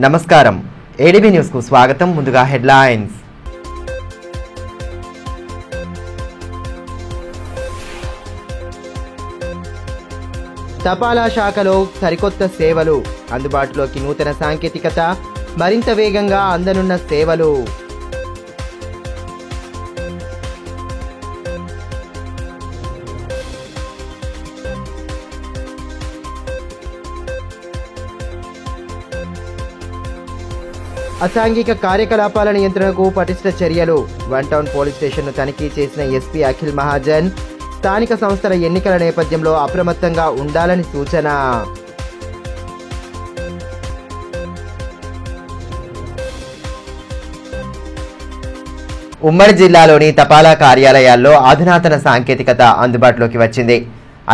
నమస్కారం ADB news కు స్వాగతం. ముందుగా హెడ్లైన్స్. తపాలా శాఖలో సరికొత్త సేవలు, అందుబాటులోకి నూతన సాంకేతికత, మరింత వేగంగా అందనున్న సేవలు. అసాంఘిక కార్యకలాపాల నియంత్రణకు పటిష్ట చర్యలు. వన్ టౌన్ పోలీస్ స్టేషన్ను తనిఖీ చేసిన ఎస్పీ అఖిల్ మహాజన్ స్థానిక సంస్థల ఎన్నికల నేపథ్యంలో అప్రమత్తంగా ఉండాలని సూచన. ఉమ్మడి జిల్లాలోని తపాలా కార్యాలయాల్లో అధునాతన సాంకేతికత అందుబాటులోకి వచ్చింది.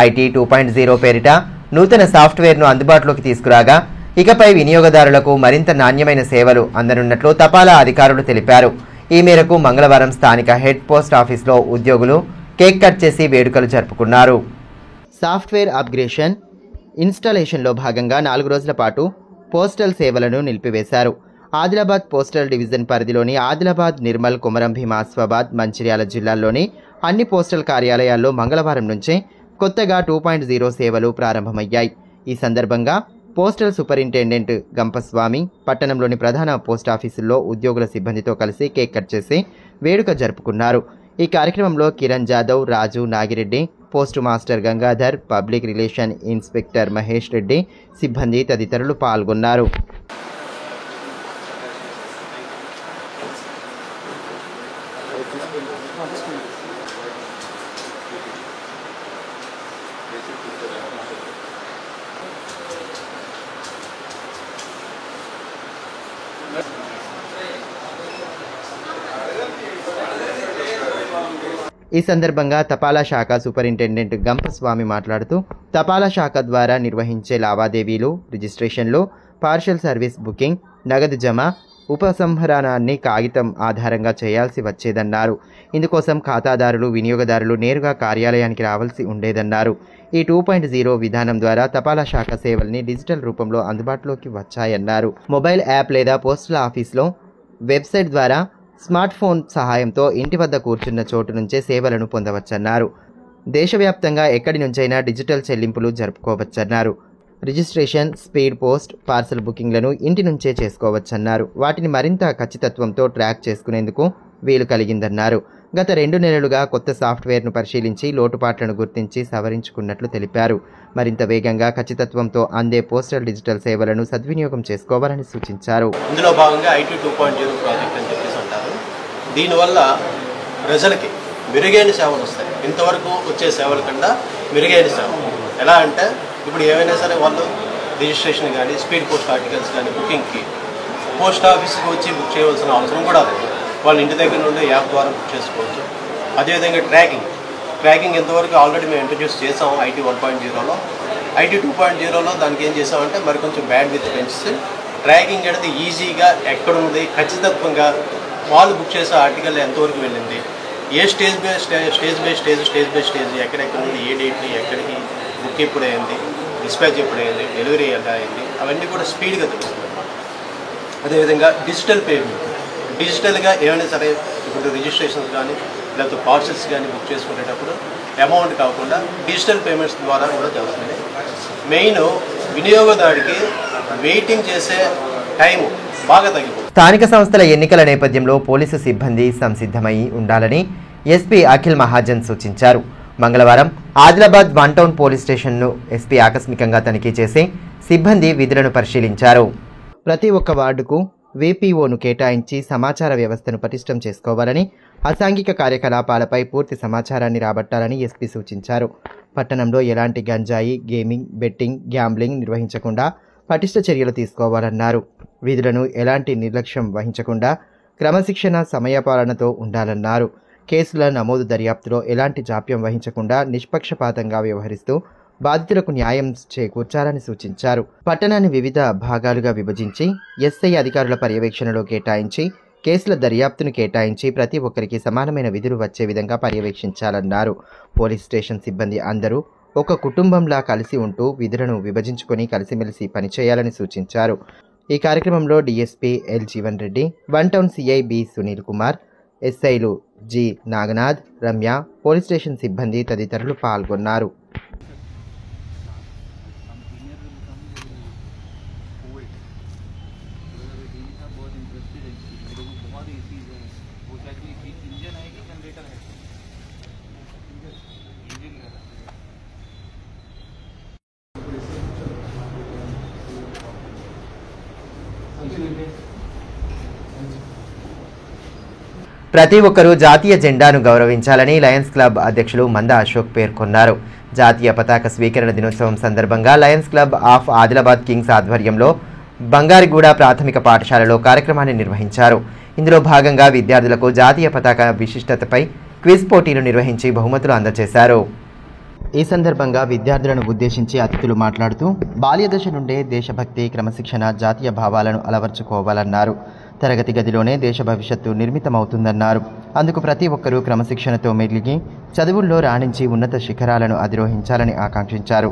ఐటీ 2.0 పేరిట నూతన సాఫ్ట్వేర్ను అందుబాటులోకి తీసుకురాగా ఇకపై వినియోగదారులకు మరింత నాణ్యమైన సేవలు అందనున్నట్లు తపాలా అధికారులు తెలిపారు. ఈ మేరకు మంగళవారం స్థానిక హెడ్ పోస్ట్ ఆఫీస్లో ఉద్యోగులు కేక్ కట్ చేసి వేడుకలు జరుపుకున్నారు. సాఫ్ట్వేర్ అప్గ్రేషన్ ఇన్స్టాలేషన్లో భాగంగా 4 రోజుల పాటు పోస్టల్ సేవలను నిలిపివేశారు. ఆదిలాబాద్ పోస్టల్ డివిజన్ పరిధిలోని ఆదిలాబాద్, నిర్మల్, కొమరం భీం, ఆసిఫాబాద్, మంచిర్యాల జిల్లాల్లోని అన్ని పోస్టల్ కార్యాలయాల్లో మంగళవారం నుంచే కొత్తగా 2.0 సేవలు ప్రారంభమయ్యాయి. ఈ సందర్భంగా పోస్టల్ సూపరింటెండెంట్ గంపస్వామి పట్టణంలోని ప్రధాన పోస్ట్ ఆఫీసుల్లో ఉద్యోగుల సిబ్బందితో కలిసి కేక్ కట్ చేసి వేడుక జరుపుకున్నారు. ఈ కార్యక్రమంలో Kiran Jadhav, Raju, Nagireddy, postmaster Gangadhar, public relation inspector Mahesh Reddy, సిబ్బంది తదితరులు పాల్గొన్నారు. ఈ సందర్భంగా తపాలా శాఖ సూపరింటెండెంట్ గంపస్వామి మాట్లాడుతూ తపాలా శాఖ ద్వారా నిర్వహించే లావాదేవీలు, రిజిస్ట్రేషన్లు, పార్షల్ సర్వీస్ బుకింగ్, నగదు జమ, ఉపసంహరణాన్ని కాగితం ఆధారంగా చేయాల్సి వచ్చేదన్నారు. ఇందుకోసం ఖాతాదారులు, వినియోగదారులు నేరుగా కార్యాలయానికి రావాల్సి ఉండేదన్నారు. ఈ 2.0 విధానం ద్వారా తపాలా శాఖ సేవల్ని డిజిటల్ రూపంలో అందుబాటులోకి వచ్చాయన్నారు. మొబైల్ యాప్ లేదా పోస్టల్ ఆఫీస్లో వెబ్సైట్ ద్వారా స్మార్ట్ ఫోన్ సహాయంతో ఇంటి వద్ద కూర్చున్న చోటు నుంచే సేవలను పొందవచ్చన్నారు. దేశవ్యాప్తంగా ఎక్కడి నుంచైనా డిజిటల్ చెల్లింపులు జరుపుకోవచ్చన్నారు. రిజిస్ట్రేషన్, స్పీడ్ పోస్ట్, పార్సల్ బుకింగ్లను ఇంటి నుంచే చేసుకోవచ్చన్నారు. వాటిని మరింత ఖచ్చితత్వంతో ట్రాక్ చేసుకునేందుకు వీలు కలిగిందన్నారు. గత 2 నెలలుగా కొత్త సాఫ్ట్వేర్ను పరిశీలించి లోటుపాట్లను గుర్తించి సవరించుకున్నట్లు తెలిపారు. మరింత వేగంగా ఖచ్చితత్వంతో అందే పోస్టల్ డిజిటల్ సేవలను సద్వినియోగం చేసుకోవాలని సూచించారు. ఇందులో భాగంగా ఐటీ 2.0 ప్రాజెక్ట్ అని చెప్పేసి అంటారు. దీనివల్ల ప్రజలకి మెరుగైన సేవలు వస్తాయి. ఇంతవరకు వచ్చే సేవల కన్నా మెరుగైన సేవలు ఎలా అంటే, ఇప్పుడు ఏమైనా సరే వాళ్ళు రిజిస్ట్రేషన్ కానీ, స్పీడ్ పోస్ట్ ఆర్టికల్స్ కానీ బుకింగ్కి పోస్ట్ ఆఫీస్కి వచ్చి బుక్ చేయవలసిన అవసరం కూడా లేదు. వాళ్ళు ఇంటి దగ్గర నుండి యాప్ ద్వారా బుక్ చేసుకోవచ్చు. అదేవిధంగా ట్రాకింగ్ ఎంతవరకు ఆల్రెడీ మేము ఇంట్రడ్యూస్ చేసాం ఐటీ 1.0లో. ఐటీ 2.0లో దానికి ఏం చేసామంటే మరి కొంచెం బ్యాండ్ విత్ పెంచి ట్రాకింగ్ అనేది ఈజీగా ఎక్కడుంది, ఖచ్చితత్వంగా వాళ్ళు బుక్ చేసే ఆర్టికల్ ఎంతవరకు వెళ్ళింది, ఏ స్టేజ్ బై స్టేజ్ ఎక్కడెక్కడ నుండి ఏ డేట్ని ఎక్కడికి బుక్ ఎప్పుడు అయింది, డిస్పాచ్ ఎప్పుడు అయింది, డెలివరీ ఎలా అయింది, అవన్నీ కూడా స్పీడ్గా తెలుస్తుంది. అదేవిధంగా డిజిటల్గా ఏమైనా సరే ఇప్పుడు రిజిస్ట్రేషన్స్ కానీ లేకపోతే పార్సల్స్ కానీ బుక్ చేసుకునేటప్పుడు అమౌంట్ కాకుండా డిజిటల్ పేమెంట్స్ ద్వారా కూడా జరుగుతుంది. మెయిన్ వినియోగదారుడికి వెయిటింగ్ చేసే టైము బాగా తగ్గిపోతుంది. స్థానిక సంస్థల ఎన్నికల నేపథ్యంలో పోలీసు సిబ్బంది సంసిద్ధమై ఉండాలని ఎస్పీ అఖిల్ మహాజన్ సూచించారు. మంగళవారం ఆదిలాబాద్ వన్ టౌన్ పోలీస్ స్టేషన్ను ఎస్పీ ఆకస్మికంగా తనిఖీ చేసి సిబ్బంది విధులను పరిశీలించారు. ప్రతి ఒక్క వార్డుకు VPOను కేటాయించి సమాచార వ్యవస్థను పటిష్టం చేసుకోవాలని, అసాంఘిక కార్యకలాపాలపై పూర్తి సమాచారాన్ని రాబట్టాలని ఎస్పీ సూచించారు. పట్టణంలో ఎలాంటి గంజాయి, గేమింగ్, బెట్టింగ్, గ్యాంబ్లింగ్ నిర్వహించకుండా పటిష్ట చర్యలు తీసుకోవాలన్నారు. విధులను ఎలాంటి నిర్లక్ష్యం వహించకుండా క్రమశిక్షణ, సమయపాలనతో ఉండాలన్నారు. కేసుల నమోదు, దర్యాప్తులో ఎలాంటి జాప్యం వహించకుండా నిష్పక్షపాతంగా వ్యవహరిస్తూ బాధితులకు న్యాయం చేకూర్చాలని సూచించారు. పట్టణాన్ని వివిధ భాగాలుగా విభజించి ఎస్ఐ అధికారుల పర్యవేక్షణలో కేటాయించి కేసుల దర్యాప్తును కేటాయించి ప్రతి ఒక్కరికి సమానమైన విధులు వచ్చే విధంగా పర్యవేక్షించాలన్నారు. పోలీస్ స్టేషన్ సిబ్బంది అందరూ ఒక కుటుంబంలా కలిసి ఉంటూ విధులను విభజించుకొని కలిసిమెలిసి పనిచేయాలని సూచించారు. ఈ కార్యక్రమంలో DSP L Jeevan Reddy, one town CI B Sunil Kumar, ఎస్ఐలు G Naganath, Ramya, police station సిబ్బంది తదితరులు పాల్గొన్నారు. ప్రతి ఒక్కరూ జాతీయ జెండాను గౌరవించాలని లయన్స్ క్లబ్ అధ్యక్షులు మంద అశోక్ పేర్కొన్నారు. జాతీయ పతాక స్వీకరణ దినోత్సవం సందర్భంగా Lions club of Adilabad Kings ఆధ్వర్యంలో బంగారిగూడ ప్రాథమిక పాఠశాలలో కార్యక్రమాన్ని నిర్వహించారు. ఇందులో భాగంగా విద్యార్థులకు జాతీయ పతాక విశిష్టతపై క్విజ్ పోటీలు నిర్వహించి బహుమతులు అందజేశారు. ఈ సందర్భంగా విద్యార్థులను ఉద్దేశించి అతిథులు మాట్లాడుతూ బాల్యదశ నుండే దేశభక్తి, క్రమశిక్షణ, జాతీయ భావాలను అలవర్చుకోవాలన్నారు. తరగతి గదిలోనే దేశ భవిష్యత్తు నిర్మితమవుతుందన్నారు. అందుకు ప్రతి ఒక్కరూ క్రమశిక్షణతో మెలిగి చదువుల్లో రాణించి ఉన్నత శిఖరాలను అధిరోహించాలని ఆకాంక్షించారు.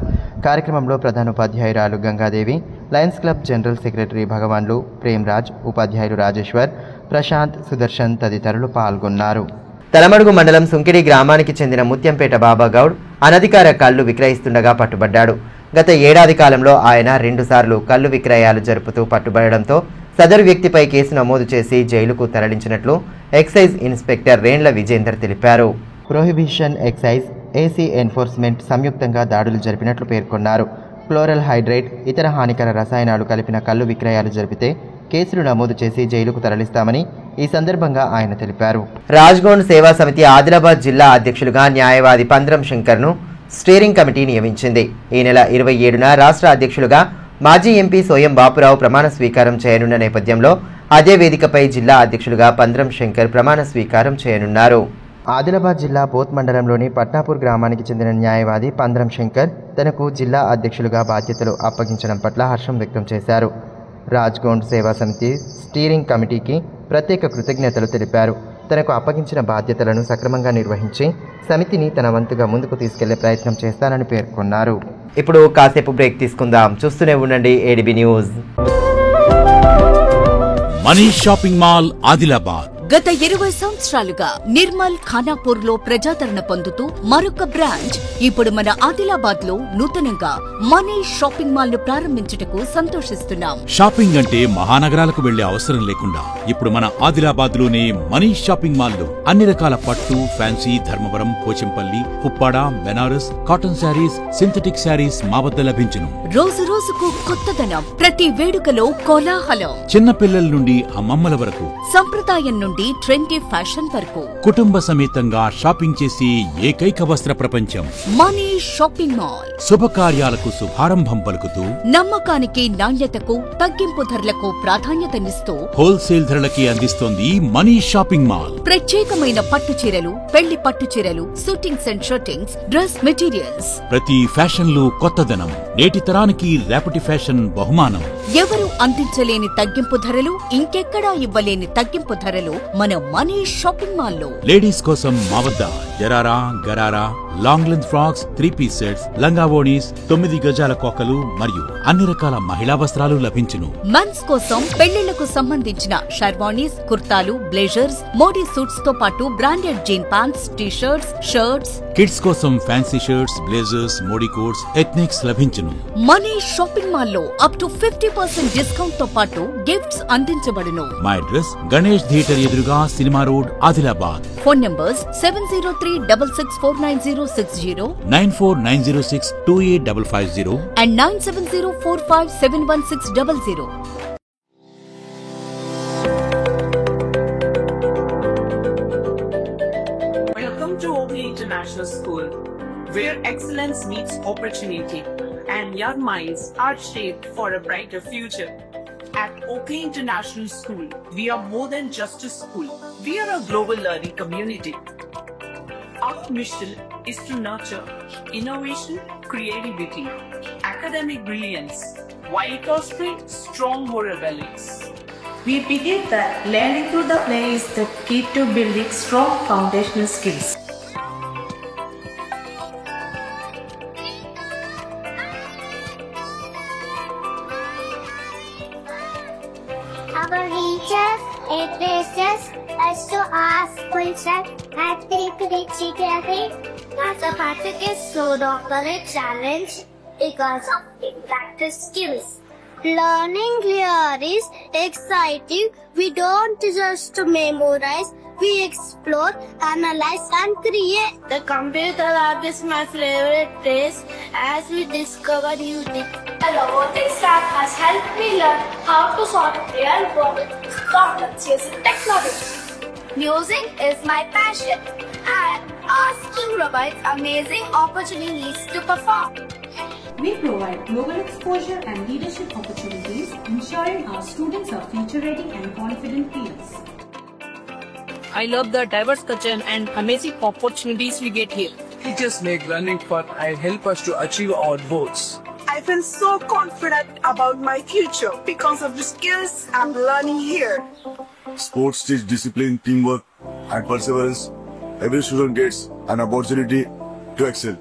కార్యక్రమంలో ప్రధానోపాధ్యాయురాలు Gangadevi, Lions Club general secretary Bhagavanlu, Premraj, ఉపాధ్యాయులు రాజేశ్వర్, ప్రశాంత్, సుదర్శన్ తదితరులు పాల్గొన్నారు. తలమడుగు మండలం సుంకిడి గ్రామానికి చెందిన ముత్యంపేట బాబాగౌడ్ అనధికార కళ్లు విక్రయిస్తుండగా పట్టుబడ్డాడు. గత ఏడాది కాలంలో ఆయన 2 సార్లు కళ్లు విక్రయాలు జరుపుతూ పట్టుబడడంతో సదరు వ్యక్తిపై కేసు నమోదు చేసి జైలుకు తరలించినట్లు ఎక్సైజ్ ఇన్స్పెక్టర్ రేండ్ల విజేందర్ తెలిపారు. ప్రొహిబిషన్, ఎక్సైజ్, ఏసీ ఎన్ఫోర్స్మెంట్ సంయుక్తంగా దాడులు జరిపినట్లు పేర్కొన్నారు. క్లోరల్ హైడ్రేట్, ఇతర హానికర రసాయనాలు కలిపిన కళ్లు విక్రయాలు జరిపితే కేసులు నమోదు చేసి జైలుకు తరలిస్తామని ఈ సందర్భంగా ఆయన తెలిపారు. రాజ్గోండ్ సేవా సమితి ఆదిలాబాద్ జిల్లా అధ్యక్షులుగా న్యాయవాది పంద్రం శంకర్ను స్టీరింగ్ కమిటీ నియమించింది. ఈ నెల 27న రాష్ట్ర అధ్యక్షులుగా మాజీ ఎంపీ సోయం బాపురావు ప్రమాణ స్వీకారం చేయనున్న నేపథ్యంలో అదే వేదికపై జిల్లా అధ్యక్షులుగా పంద్రం శంకర్ ప్రమాణ స్వీకారం చేయనున్నారు. ఆదిలాబాద్ జిల్లా బోత్ మండలంలోని పట్నాపూర్ గ్రామానికి చెందిన న్యాయవాది పంద్రం శంకర్ తనకు జిల్లా అధ్యక్షులుగా బాధ్యతలు అప్పగించడం పట్ల హర్షం వ్యక్తం చేశారు. రాజ్గోండ్ సేవా సమితి స్టీరింగ్ కమిటీకి ప్రత్యేక కృతజ్ఞతలు తెలిపారు. తనకు అప్పగించిన బాధ్యతలను సక్రమంగా నిర్వహించి సమితిని తన వంతుగా ముందుకు తీసుకెళ్లే ప్రయత్నం చేస్తానని పేర్కొన్నారు. ఇప్పుడు కాసేపు బ్రేక్ తీసుకుందాం. చూస్తూనే ఉండండి ADB news. Manish shopping mall Adilabad గత 20 సంవత్సరాలుగా నిర్మల్, ఖానాపూర్ లో ప్రజాదరణ పొందుతూ మరొక బ్రాంచ్ ఇప్పుడు మన ఆదిలాబాద్ లో నూతనంగా మనీష్ షాపింగ్ మాల్ ను ప్రారంభించుటకు సంతోషిస్తున్నాం. షాపింగ్ అంటే మహానగరాలకు వెళ్లే అవసరం లేకుండా ఇప్పుడు మన ఆదిలాబాద్ లోనే మనీష్ షాపింగ్ మాల్ లో అన్ని రకాల పట్టు, ఫ్యాన్సీ, ధర్మవరం, పోచంపల్లి, పుప్పాడ, బెనారస్, కాటన్ శారీస్, సింథటిక్ శారీస్ మా వద్ద లభించును. రోజు రోజుకు కొత్తదనం, ప్రతి వేడుకలో కోలాహలం. చిన్న పిల్లల నుండి అమ్మమ్మల వరకు, సంప్రదాయం నుండి ట్రెండీ ఫ్యాషన్ వరకు కుటుంబ సమేతంగా షాపింగ్ చేసి ఏకైక వస్త్ర ప్రపంచం మనీష్ షాపింగ్ మాల్. శుభకార్యాలకు శుభారంభం పలుకుతూ, నమ్మకానికి, నాణ్యతకు, తగ్గింపు ధరలకు ప్రాధాన్యతనిస్తూ హోల్సేల్ ధరలకి అందిస్తోంది మనీష్ షాపింగ్ మాల్. ప్రత్యేకమైన పట్టు చీరలు, పెళ్లి పట్టు చీరలు, shootings and shirtings, dress materials, ప్రతి ఫ్యాషన్ లో కొత్తదనం, నేటి తరానికి రేపటి ఫ్యాషన్ బహుమానం. ఎవరు అందించలేని తగ్గింపు ధరలు, ఇంకెక్కడా ఇవ్వలేని తగ్గింపు ధరలు మన మనీష్ షాపింగ్ మాల్ లో. లేడీస్ కోసం మా వద్ద sharara, gharara, long length frocks, 3-piece sets, లంగావోణీస్, 9 గజాల కోకలు మరియు అన్ని రకాల మహిళా వస్త్రాలు లభించును. మెన్స్ కోసం పెళ్లిళ్లకు సంబంధించిన షర్వాణీస్, కుర్తాలు, బ్లేజర్స్, మోడీ సూట్స్ తో పాటు branded jean pants, T shirts, shirts. Kids కోసం fancy shirts, blazers, Modi coats, ethnics లభించును. మనీష్ షాపింగ్ మాల్ లో అప్ టు 50% డిస్కౌంట్ తో పాటు గిఫ్ట్స్ అందించబడును. మా అడ్రస్ గణేష్ థియేటర్ ఎదురుగా, cinema road, Adilabad. Phone numbers 703-6649-060, 9490628550 and 9704571600. Welcome to Oakley International School, where excellence meets opportunity and young minds are shaped for a brighter future. At Oakley International School, we are more than just a school. We are a global learning community. Our mission is to nurture innovation, creativity, academic brilliance, while fostering strong moral values. We believe that learning through the play is the key to building strong foundational skills. inside. I pretty secret. That's a part of this sort of challenge because of the practice skills. Learning here is exciting. We don't just memorize, we explore, analyze and create. The computer lab is my favorite place as we discover new things. The robotics lab has helped me learn how to solve real world problems using technology. Music is my passion and asking provides amazing opportunities to perform. We provide global exposure and leadership opportunities, ensuring our students are future-ready and confident peers. I love the diverse culture and amazing opportunities we get here. Teachers make learning fun and help us to achieve our goals. I feel so confident about my future because of the skills I'm learning here. Sports teach discipline, teamwork, and perseverance. Every student gets an opportunity to excel.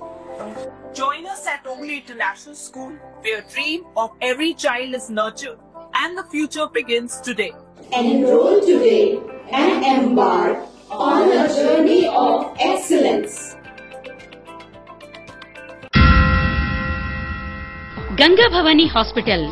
Join us at Ogli International School, where dream of every child is nurtured and the future begins today. Enroll today and embark on a journey of excellence. Ganga Bhavani hospital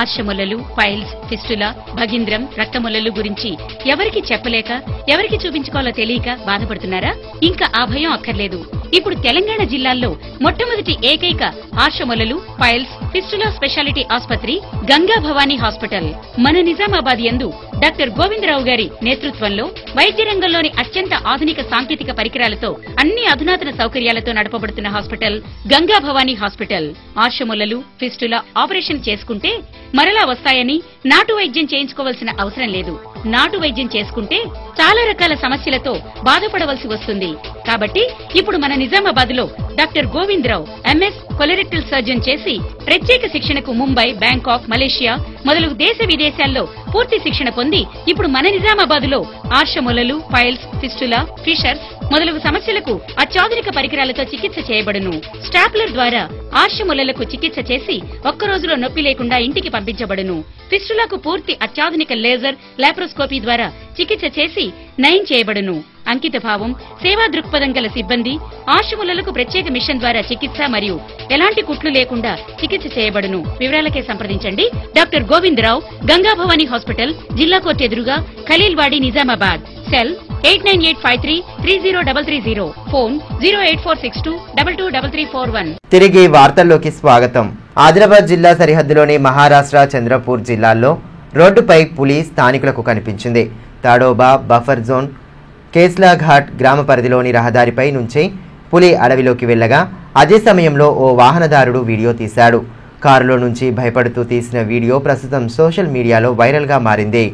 ఆశ్రమలలు, piles, fistula, భగింద్రం, రక్తములలు గురించి ఎవరికి చెప్పలేక ఎవరికి చూపించుకోవాలో తెలియక బాధపడుతున్నారా? ఇంకా ఆ భయం అక్కర్లేదు. ఇప్పుడు తెలంగాణ జిల్లాల్లో మొట్టమొదటి ఏకైక ఆశ్రమలలు, ఫైల్స్, ఫిస్టులా స్పెషాలిటీ ఆసుపత్రి గంగా భవానీ హాస్పిటల్ మన నిజామాబాద్ యందు డాక్టర్ గోవిందరావు గారి నేతృత్వంలో వైద్య రంగంలోని అత్యంత ఆధునిక సాంకేతిక పరికరాలతో అన్ని అధునాతన సౌకర్యాలతో నడపబడుతున్న హాస్పిటల్ గంగా భవానీ హాస్పిటల్. ఆశ్రమలలు, ఫిస్టులా ఆపరేషన్ చేసుకుంటే మరలా వస్తాయని నాటు వైద్యం చేయించుకోవాల్సిన అవసరం లేదు. నాటు వైద్యం చేసుకుంటే చాలా రకాల సమస్యలతో బాధపడవలసి వస్తుంది. కాబట్టి ఇప్పుడు మన నిజామాబాద్ లో doctor Govindarao MS colorectal surgeon చేసి ప్రత్యేక శిక్షణకు ముంబై, బ్యాంకాక్, మలేషియా మొదలగు దేశ విదేశాల్లో పూర్తి శిక్షణ పొంది ఇప్పుడు మన నిజామాబాద్ లో ఆర్షమొలలు, ఫైల్స్, ఫిస్టులా, ఫిషర్స్ మొదలగు సమస్యలకు అత్యాధునిక పరికరాలతో చికిత్స చేయబడును. స్టాప్లర్ ద్వారా ఆర్షమొలలకు చికిత్స చేసి ఒక్క రోజులో నొప్పి లేకుండా ఇంటికి పంపించబడును. ఫిస్టులాకు పూర్తి అత్యాధునిక లేజర్, లాప్రోస్కోపీ ద్వారా చికిత్స చేసి నయం చేయబడును. అంకిత భావం, సేవా దృక్పథం గల సిబ్బంది, ఆశ్రములకు ప్రత్యేక మిషన్ ద్వారా చికిత్స మరియు ఎలాంటి కుట్లు లేకుండా చికిత్స చేయబడును. వివరాలకే సంప్రదించండి డాక్టర్ గోవిందరావు, గంగా భవానీ హాస్పిటల్, జిల్లా కోర్టు ఎదురుగా, ఖలీల్వాడి, నిజామాబాద్. Cell 8985330330, phone 08462223341. తిరిగి వార్తల్లోకి స్వాగతం. ఆదిలాబాద్ జిల్లా సరిహద్దులోని మహారాష్ట్ర చంద్రపూర్ జిల్లాల్లో రోడ్డుపై పులి స్థానికులకు కనిపించింది. తాడోబా బఫర్ జోన్ కేస్లాఘాట్ గ్రామ పరిధిలోని రహదారిపై నుంచి పులి అడవిలోకి వెళ్లగా అదే సమయంలో ఓ వాహనదారుడు వీడియో తీశాడు. కారులో నుంచి భయపడుతూ తీసిన వీడియో ప్రస్తుతం సోషల్ మీడియాలో వైరల్గా మారింది.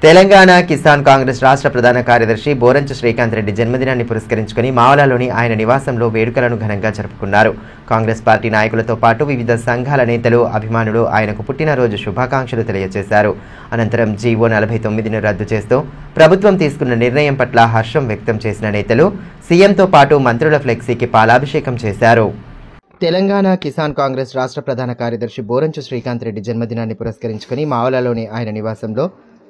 తెలంగాణ కిసాన్ కాంగ్రెస్ రాష్ట్ర ప్రధాన కార్యదర్శి బోరంచ శ్రీకాంత్ రెడ్డి జన్మదినాన్ని పురస్కరించుకుని మావలాలోని ఆయన నివాసంలో వేడుకలను ఘనంగా జరుపుకున్నారు. కాంగ్రెస్ పార్టీ నాయకులతో పాటు వివిధ సంఘాల నేతలు, అభిమానులు ఆయనకు పుట్టినరోజు శుభాకాంక్షలు తెలియజేశారు. అనంతరం జీవో 49ను రద్దు చేస్తూ ప్రభుత్వం తీసుకున్న నిర్ణయం పట్ల హర్షం వ్యక్తం చేసిన నేతలు సీఎంతో పాటు మంత్రుల ఫ్లెక్సీకి పాలాభిషేకం చేశారు. తెలంగాణ కిసాన్ కాంగ్రెస్ రాష్ట్ర ప్రధాన కార్యదర్శి బోరంచ శ్రీకాంత్ రెడ్డి జన్మదినాన్ని పురస్కరించుకుని మావలాలోని ఆయన నివాసంలో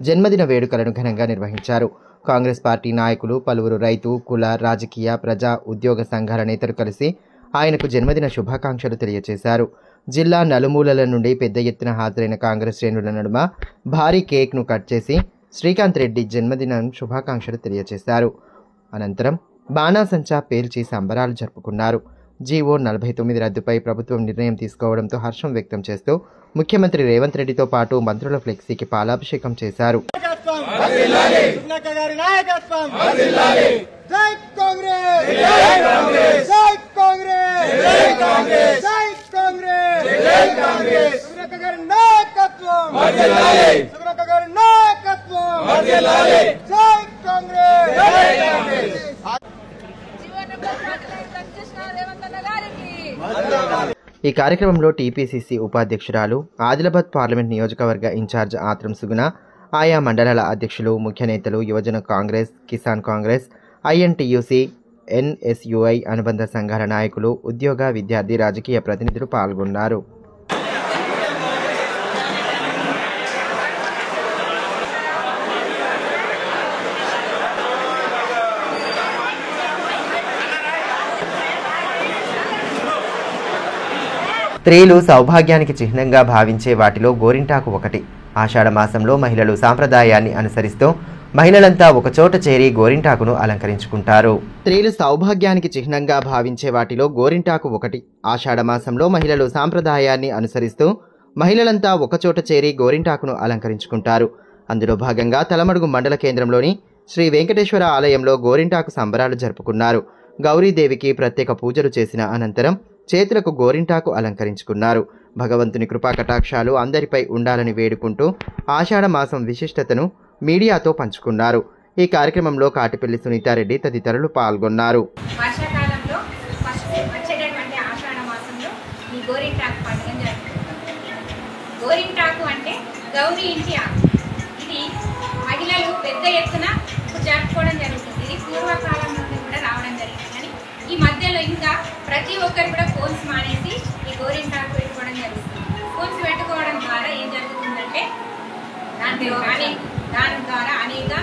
జన్మదిన వేడుకలను ఘనంగా నిర్వహించారు. కాంగ్రెస్ పార్టీ నాయకులు, పలువురు రైతు, కుల, రాజకీయ, ప్రజా, ఉద్యోగ సంఘాల నేతలు కలిసి ఆయనకు జన్మదిన శుభాకాంక్షలు తెలియజేశారు. జిల్లా నలుమూలల నుండి పెద్ద ఎత్తున హాజరైన కాంగ్రెస్ శ్రేణుల నడుమ భారీ కేక్ను కట్ చేసి శ్రీకాంత్ రెడ్డి జన్మదిన శుభాకాంక్షలు తెలియజేశారు. అనంతరం బాణాసంచా పేల్చి సంబరాలు జరుపుకున్నారు. జీవో 49 రద్దుపై ప్రభుత్వం నిర్ణయం తీసుకోవడంతో హర్షం వ్యక్తం చేస్తూ ముఖ్యమంత్రి రేవంత్ రెడ్డితో పాటు మంత్రుల ఫ్లెక్సీకి పాలాభిషేకం చేశారు. ఈ కార్యక్రమంలో టీపీసీసీ ఉపాధ్యక్షురాలు, ఆదిలాబాద్ పార్లమెంట్ నియోజకవర్గ ఇన్ఛార్జ్ ఆత్రం సుగుణ, ఆయా మండలాల అధ్యక్షులు, ముఖ్య నేతలు, యువజన కాంగ్రెస్, కిసాన్ కాంగ్రెస్, INTUC, NSUI అనుబంధ సంఘాల నాయకులు, ఉద్యోగ, విద్యార్థి, రాజకీయ ప్రతినిధులు పాల్గొన్నారు. స్త్రీలు సౌభాగ్యానికి చిహ్నంగా భావించే వాటిలో గోరింటాకు ఒకటి. ఆషాఢ మాసంలో మహిళలు సాంప్రదాయాన్ని అనుసరిస్తూ మహిళలంతా ఒకచోట చేరి గోరింటాకును అలంకరించుకుంటారు. స్త్రీలు సౌభాగ్యానికి చిహ్నంగా భావించే వాటిలో గోరింటాకు ఒకటి. ఆషాఢ మాసంలో మహిళలు సాంప్రదాయాన్ని అనుసరిస్తూ మహిళలంతా ఒకచోట చేరి గోరింటాకును అలంకరించుకుంటారు. అందులో భాగంగా తలమడుగు మండల కేంద్రంలోని శ్రీ వెంకటేశ్వర ఆలయంలో గోరింటాకు సంబరాలు జరుపుకున్నారు. గౌరీదేవికి ప్రత్యేక పూజలు చేసిన అనంతరం చేతులకు గోరింటాకు అలంకరించుకున్నారు. భగవంతుని కృపా కటాక్షాలు అందరిపై ఉండాలని వేడుకుంటూ ఆషాఢ మాసం విశిష్టతను మీడియాతో పంచుకున్నారు. ఈ కార్యక్రమంలో కాటిపల్లి సునీతారెడ్డి తదితరులు పాల్గొన్నారు. వర్షాకాలంలో వచ్చేటటువంటి ఆషాఢ మాసంలో ఈ గోరింటాకు పండుగ జరుపుకుంటారు. గోరింటాకు అంటే గౌరీ ఇంటి ఆకు. ఇది మహిళలు పెద్ద ఎత్తున జరుపుకోవడం జరుగుతుంది. ఇది పూర్వకాలం నుండి కూడా రావడం జరిగింది. కానీ ఈ మధ్యలో ఇంకా ప్రతి ఒక్కరు కూడా ఫోన్స్ మానేసి ఈ గోరింటాకు పెట్టుకోవడం జరుగుతుంది. ఫోన్స్ పెట్టుకోవడం ద్వారా ఏం జరుగుతుందంటే దాని ద్వారా అనేక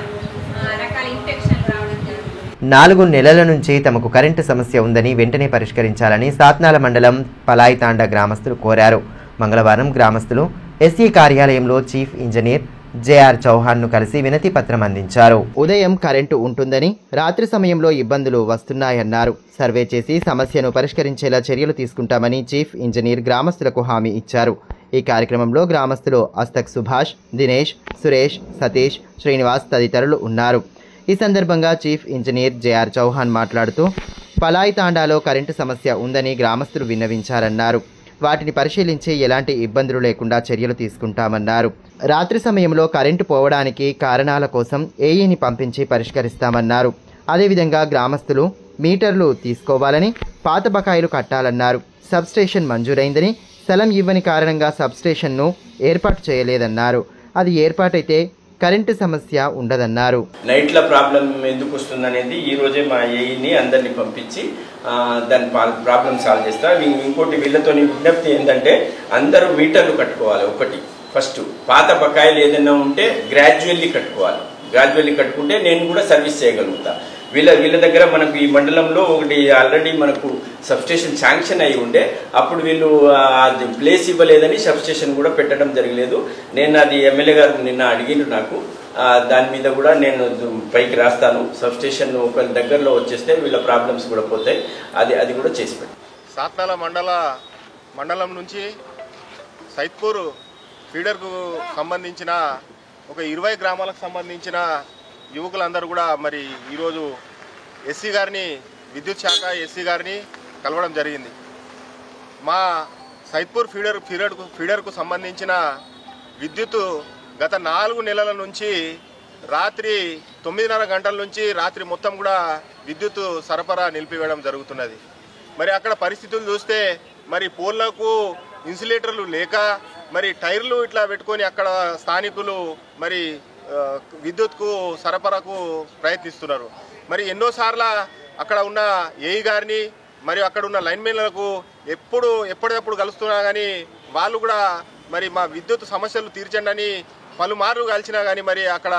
రకాల ఇన్ఫెక్షన్లు రావడం జరుగుతుంది. 4 నెలల నుంచి తమకు కరెంటు సమస్య ఉందని వెంటనే పరిష్కరించాలని సాత్నాల మండలం పలాయితాండ గ్రామస్తులు కోరారు. మంగళవారం గ్రామస్తులు SE కార్యాలయంలో చీఫ్ ఇంజనీర్ JR చౌహాన్ను కలిసి వినతి పత్రం అందించారు. ఉదయం కరెంటు ఉంటుందని, రాత్రి సమయంలో ఇబ్బందులు వస్తున్నాయన్నారు. సర్వే చేసి సమస్యను పరిష్కరించేలా చర్యలు తీసుకుంటామని చీఫ్ ఇంజనీర్ గ్రామస్తులకు హామీ ఇచ్చారు. ఈ కార్యక్రమంలో గ్రామస్తులు అస్తక్ సుభాష్, దినేష్, సురేష్, సతీష్, శ్రీనివాస్ తదితరులు ఉన్నారు. ఈ సందర్భంగా చీఫ్ ఇంజనీర్ JR చౌహాన్ మాట్లాడుతూ పలాయితాండాలో కరెంటు సమస్య ఉందని గ్రామస్తులు విన్నవించారన్నారు. వాటిని పరిశీలించి ఎలాంటి ఇబ్బందులు లేకుండా చర్యలు తీసుకుంటామన్నారు. రాత్రి సమయంలో కరెంటు పోవడానికి కారణాల కోసం AEని పంపించి పరిష్కరిస్తామన్నారు. అదేవిధంగా గ్రామస్తులు మీటర్లు తీసుకోవాలని, పాత బకాయిలు కట్టాలన్నారు. సబ్స్టేషన్ మంజూరైందని, స్థలం ఇవ్వని కారణంగా సబ్స్టేషన్ను ఏర్పాటు చేయలేదన్నారు. అది ఏర్పాటైతే కరెంటు సమస్య ఉండదన్నారు. నైట్ల ప్రాబ్లం ఎందుకు వస్తుందనేది ఈ రోజే మా ఏఈని అందరినీ పంపించి దాని ప్రాబ్లం సాల్వ్ చేస్తా. ఇంకోటి వీళ్ళతో విజ్ఞప్తి ఏంటంటే అందరూ మీటర్లు కట్టుకోవాలి. ఒకటి ఫస్ట్ పాత బకాయిలు ఏదైనా ఉంటే గ్రాడ్యువల్లీ కట్టుకుంటే నేను కూడా సర్వీస్ చేయగలుగుతా. వీళ్ళ దగ్గర మనకు ఈ మండలంలో ఒకటి ఆల్రెడీ మనకు సబ్స్టేషన్ శాంక్షన్ అయి ఉండే, అప్పుడు వీళ్ళు అది ప్లేస్ ఇవ్వలేదని సబ్స్టేషన్ కూడా పెట్టడం జరగలేదు. నేను అది ఎమ్మెల్యే గారు నిన్న అడిగిండు నాకు, దాని మీద కూడా నేను పైకి రాస్తాను. సబ్స్టేషన్ ఒక దగ్గరలో వచ్చేస్తే వీళ్ళ ప్రాబ్లమ్స్ కూడా పోతాయి. అది కూడా చేసి పెట్టాను. సాత్నాల మండలం నుంచి సైత్పూర్ ఫీడర్కు సంబంధించిన ఒక 20 గ్రామాలకు సంబంధించిన యువకులందరూ కూడా మరి ఈరోజు ఎస్సీ గారిని, విద్యుత్ శాఖ ఎస్సీ గారిని కలవడం జరిగింది. మా సైత్పూర్ ఫీడర్కు సంబంధించిన విద్యుత్ గత 4 నెలల నుంచి రాత్రి 9:30 గంటల నుంచి రాత్రి మొత్తం కూడా విద్యుత్ సరఫరా నిలిపివేయడం జరుగుతున్నది. మరి అక్కడ పరిస్థితులు చూస్తే మరి పోల్లకు ఇన్సులేటర్లు లేక మరి టైర్లు ఇట్లా పెట్టుకొని అక్కడ స్థానికులు మరి విద్యుత్కు సరఫరాకు ప్రయత్నిస్తున్నారు. మరి ఎన్నోసార్లు అక్కడ ఉన్న ఏఈ గారిని మరియు అక్కడ ఉన్న లైన్మెన్లకు ఎప్పటికప్పుడు కలుస్తున్నా కానీ వాళ్ళు కూడా మరి మా విద్యుత్ సమస్యలు తీర్చండి అని పలుమార్లు కలిసినా కానీ మరి అక్కడ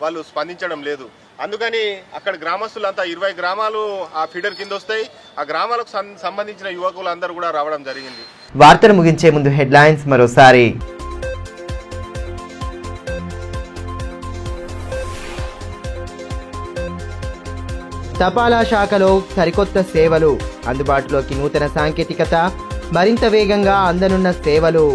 వాళ్ళు స్పందించడం లేదు. అందుకని అక్కడ గ్రామస్తులంతా 20 గ్రామాలు ఆ ఫీడర్ కింద వస్తాయి. ఆ గ్రామాలకు సంబంధించిన యువకులందరూ కూడా రావడం జరిగింది. వార్తలు ముగించే ముందు హెడ్లైన్స్ మరోసారి. తపాలా శాఖలో సరికొత్త సేవలు, అందుబాటులోకి నూతన సాంకేతికత, మరింత వేగంగా అందనున్న సేవలు.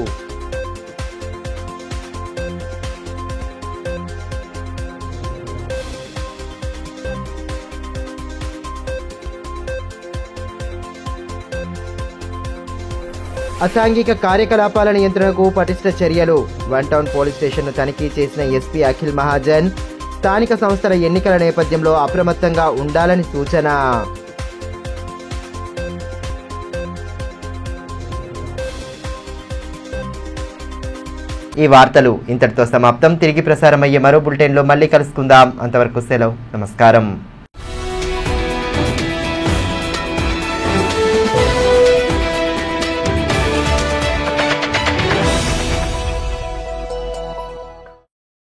అసాంఘిక కార్యకలాపాల నియంత్రణకు పటిష్ట చర్యలు, వన్ టౌన్ పోలీస్ స్టేషన్ను తనిఖీ చేసిన ఎస్పీ అఖిల్ మహాజన్. స్థానిక సంస్థల ఎన్నికల నేపథ్యంలో అప్రమత్తంగా ఉండాలని సూచన. ఈ వార్తలు ఇంతటితో సమాప్తం. తిరిగి ప్రసారమయ్యే మరో బులెటిన్లో మళ్ళీ కలుసుకుందాం. అంతవరకు సెలవు. నమస్కారం.